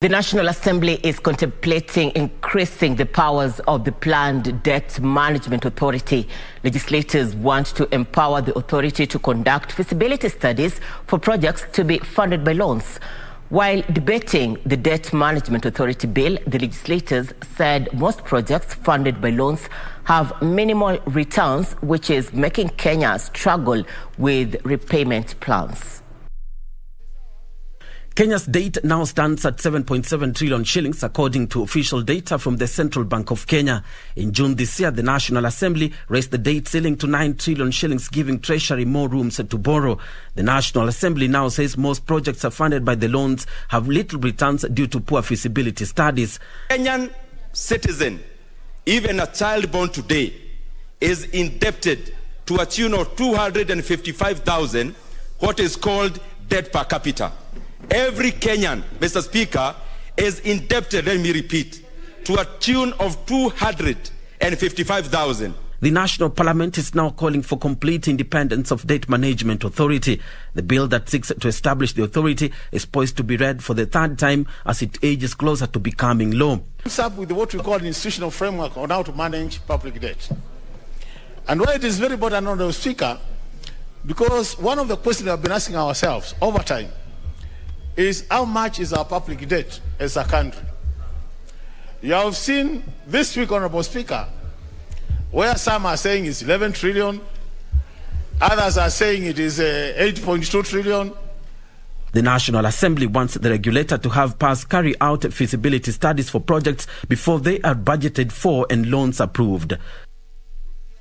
The National Assembly is contemplating increasing the powers of the planned Debt Management Authority. Legislators want to empower the authority to conduct feasibility studies for projects to be funded by loans. While debating the Debt Management Authority bill, the legislators said most projects funded by loans have minimal returns, which is making Kenya struggle with repayment plans. Kenya's debt now stands at 7.7 trillion shillings, according to official data from the Central Bank of Kenya. In June this year, the National Assembly raised the debt ceiling to 9 trillion shillings, giving Treasury more room to borrow. The National Assembly now says most projects are funded by the loans have little returns due to poor feasibility studies. Kenyan citizen, even a child born today, is indebted to a tune of 255,000, what is called debt per capita. Every Kenyan, Mr. Speaker, is indebted, let me repeat, to a tune of 255,000. The National Parliament is now calling for complete independence of Debt Management Authority. The bill that seeks to establish the authority is poised to be read for the third time as it ages closer to becoming law. It's up with what we call an institutional framework on how to manage public debt. And why it is very important, Honourable Speaker, because one of the questions we have been asking ourselves over time is how much is our public debt as a country? You have seen this week, Honourable Speaker, where some are saying it's 11 trillion, others are saying it is 8.2 trillion. The National Assembly wants the regulator to have PAS carry out feasibility studies for projects before they are budgeted for and loans approved.